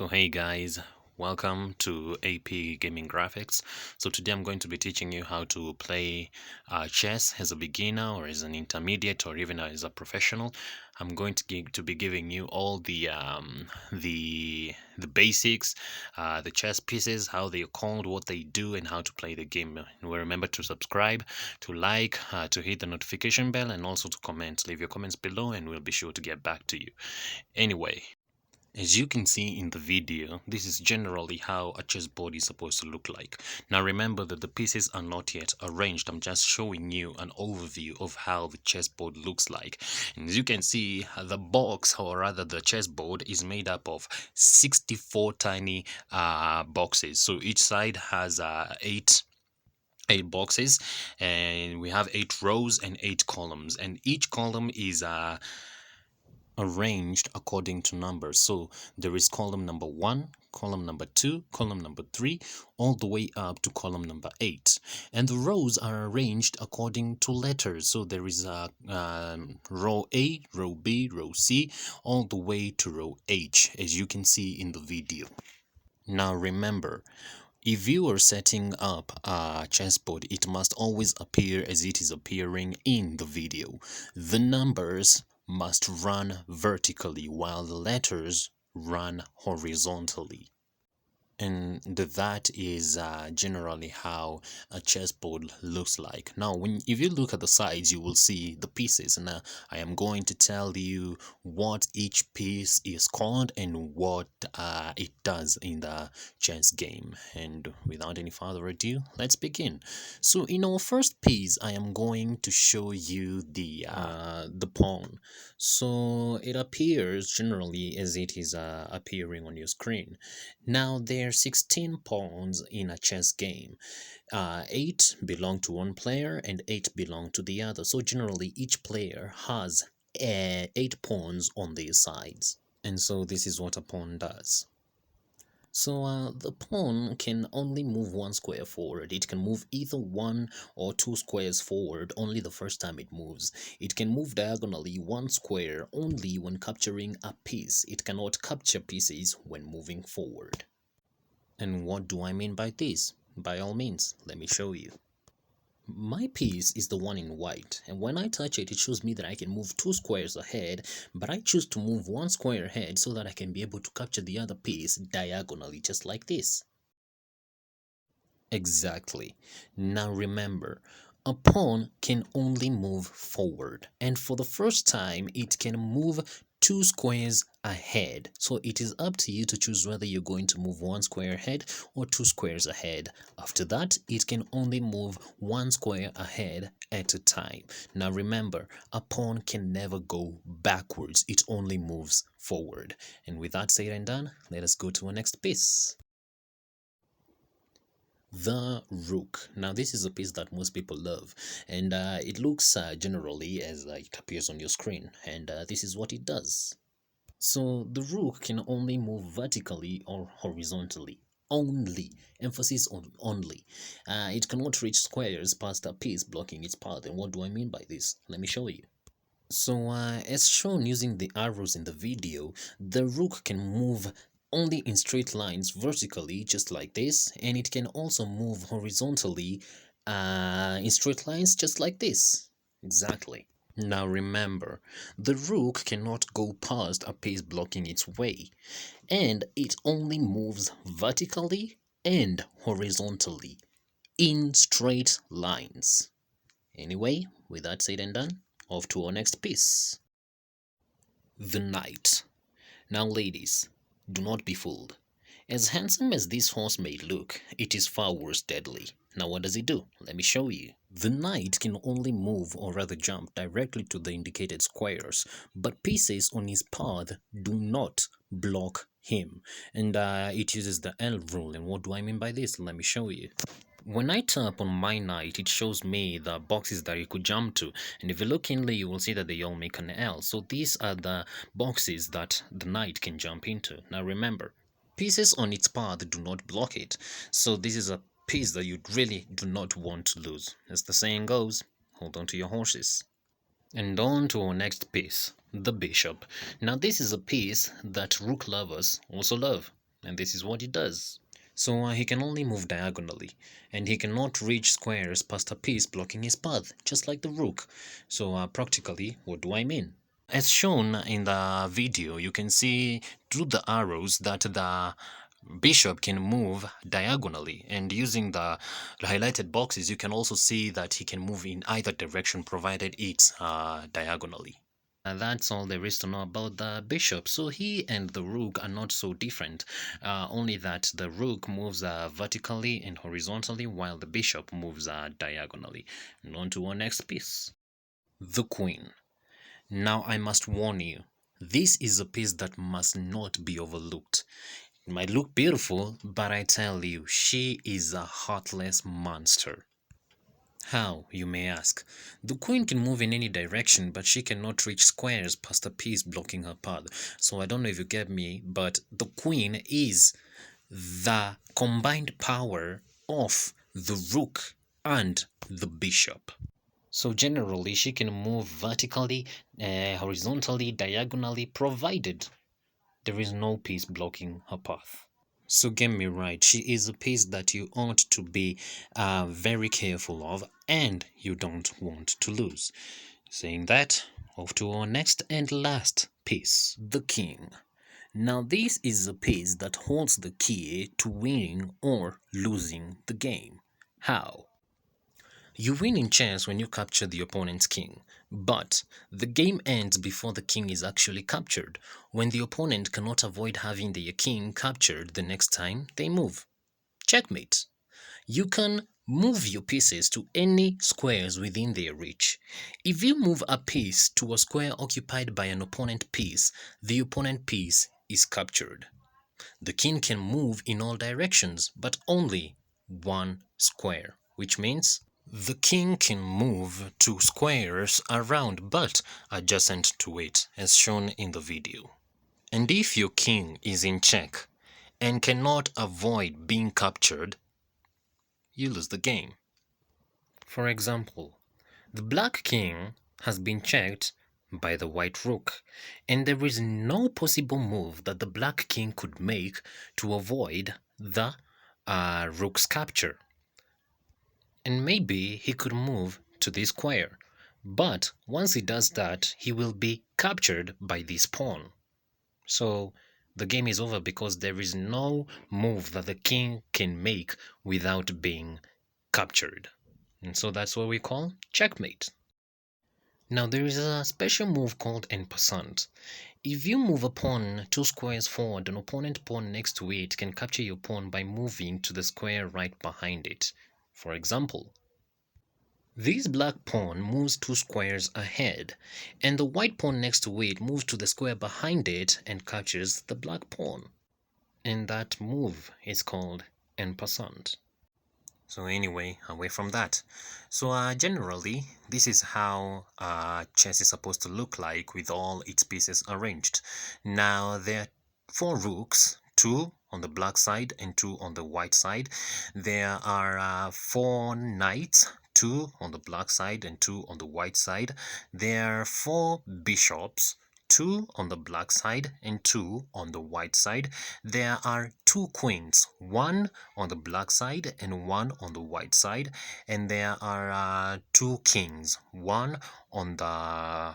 So hey guys, welcome to AP Gaming Graphics. So today I'm going to be teaching you how to play chess as a beginner or as an intermediate or even as a professional. I'm going to be giving you all the basics, the chess pieces, how they're called, what they do, and how to play the game. And remember to subscribe, to like, to hit the notification bell, and also to comment. Leave your comments below, and we'll be sure to get back to you. Anyway. As you can see in the video, this is generally how a chessboard is supposed to look like. Now remember that the pieces are not yet arranged. I'm just showing you an overview of how the chessboard looks like. And as you can see, the box, or rather the chessboard, is made up of 64 tiny boxes. So each side has eight boxes, and we have 8 rows and 8 columns, and each column is arranged according to numbers. So there is column number 1, column number 2, column number 3, all the way up to column number 8. And the rows are arranged according to letters. So there is a row A, row B, row C, all the way to row H, as you can see in the video. Now remember, if you are setting up a chessboard, it must always appear as it is appearing in the video. The numbers must run vertically while the letters run horizontally. And that is generally how a chessboard looks like. Now if you look at the sides, you will see the pieces, and I am going to tell you what each piece is called and what it does in the chess game. And without any further ado, let's begin. So in our first piece, I am going to show you the pawn. So it appears generally as it is appearing on your screen. Now there are 16 pawns in a chess game. 8 belong to one player and 8 belong to the other. So generally each player has 8 pawns on their sides. And so this is what a pawn does. So the pawn can only move 1 square forward. It can move either 1 or 2 squares forward only the first time it moves. It can move diagonally 1 square only when capturing a piece. It cannot capture pieces when moving forward. And what do I mean by this? By all means, let me show you. My piece is the one in white, and when I touch it, it shows me that I can move 2 squares ahead, but I choose to move 1 square ahead so that I can be able to capture the other piece diagonally, just like this. Exactly. Now remember, a pawn can only move forward, and for the first time, it can move 2 squares ahead. So it is up to you to choose whether you're going to move 1 square ahead or 2 squares ahead. After that, it can only move 1 square ahead at a time. Now remember, a pawn can never go backwards. It only moves forward. And with that said and done, let us go to our next piece. The Rook. Now this is a piece that most people love, and it looks generally as it appears on your screen, and this is what it does. So the Rook can only move vertically or horizontally. Only. Emphasis on only. It cannot reach squares past a piece blocking its path. And what do I mean by this? Let me show you. So as shown using the arrows in the video, the Rook can move only in straight lines vertically, just like this, and it can also move horizontally in straight lines, just like this. Exactly. Now remember, the Rook cannot go past a piece blocking its way, and it only moves vertically and horizontally in straight lines. Anyway, with that said and done, off to our next piece. The Knight. Now ladies, do not be fooled. As handsome as this horse may look, it is far worse deadly. Now what does it do? Let me show you. The knight can only move, or rather jump, directly to the indicated squares, but pieces on his path do not block him. And it uses the L rule. And what do I mean by this? Let me show you. When I tap on my knight, it shows me the boxes that you could jump to, and if you look inly, you will see that they all make an L. So these are the boxes that the knight can jump into. Now remember, pieces on its path do not block it, so this is a piece that you really do not want to lose. As the saying goes, hold on to your horses. And on to our next piece, the bishop. Now this is a piece that Rook lovers also love. and this is what he does. So he can only move diagonally, and he cannot reach squares past a piece blocking his path, just like the rook. So practically, what do I mean? As shown in the video, you can see through the arrows that the bishop can move diagonally, and using the highlighted boxes you can also see that he can move in either direction provided it's diagonally. That's all there is to know about the bishop. So he and the rook are not so different, only that the rook moves vertically and horizontally while the bishop moves diagonally. And on to our next piece, the queen. Now I must warn you, this is a piece that must not be overlooked. It might look beautiful, but I tell you, she is a heartless monster. How, you may ask? The queen can move in any direction, but she cannot reach squares past a piece blocking her path. So I don't know if you get me, but the queen is the combined power of the rook and the bishop. So generally, she can move vertically, horizontally, diagonally, provided there is no piece blocking her path. So get me right, she is a piece that you ought to be very careful of and you don't want to lose. Saying that, off to our next and last piece, the king. Now this is a piece that holds the key to winning or losing the game. How? You win in chess when you capture the opponent's king, but the game ends before the king is actually captured, when the opponent cannot avoid having their king captured the next time they move. Checkmate. You can move your pieces to any squares within their reach. If you move a piece to a square occupied by an opponent piece, the opponent piece is captured. The king can move in all directions, but only one square, which means the king can move to squares around but adjacent to it, as shown in the video. And if your king is in check and cannot avoid being captured, you lose the game. For example, the black king has been checked by the white rook, and there is no possible move that the black king could make to avoid the rook's capture. And maybe he could move to this square, but once he does that, he will be captured by this pawn. So the game is over because there is no move that the king can make without being captured. And so that's what we call checkmate. Now there is a special move called en passant. If you move a pawn 2 squares forward, an opponent pawn next to it can capture your pawn by moving to the square right behind it. For example, this black pawn moves 2 squares ahead, and the white pawn next to it moves to the square behind it and captures the black pawn. And that move is called en passant. So anyway, away from that. So generally, this is how chess is supposed to look like with all its pieces arranged. Now there are 4 rooks, 2 on the black side and 2 on the white side. There are 4 knights, 2 on the black side and 2 on the white side. There are 4 bishops, 2 on the black side and 2 on the white side. There are 2 queens, 1 on the black side and 1 on the white side. And there are 2 kings, 1 on the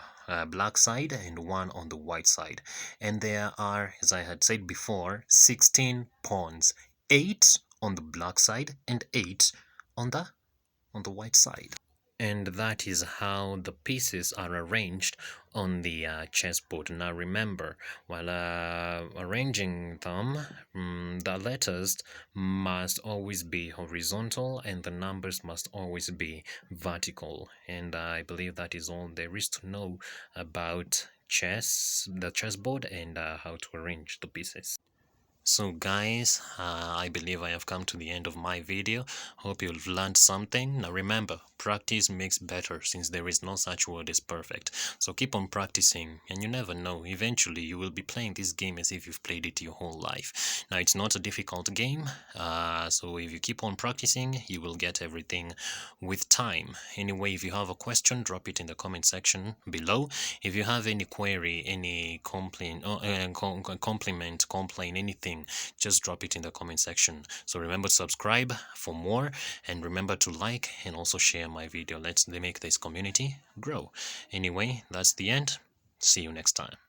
black side and 1 on the white side. And there are, as I had said before, 16 pawns, 8 on the black side and 8 on the white side. And that is how the pieces are arranged on the chessboard. Now remember, while arranging them, the letters must always be horizontal and the numbers must always be vertical. And I believe that is all there is to know about the chessboard and how to arrange the pieces. So guys, I believe I have come to the end of my video. Hope you've learned something. Now remember, practice makes better, since there is no such word as perfect. So keep on practicing, and you never know, eventually you will be playing this game as if you've played it your whole life. Now it's not a difficult game, so if you keep on practicing, you will get everything with time. Anyway, if you have a question, drop it in the comment section below. If you have any query, any complaint, complaint, anything, anything, just drop it in the comment section. So remember to subscribe for more, and remember to like and also share my video. Let's make this community grow. Anyway, that's the end. See you next time.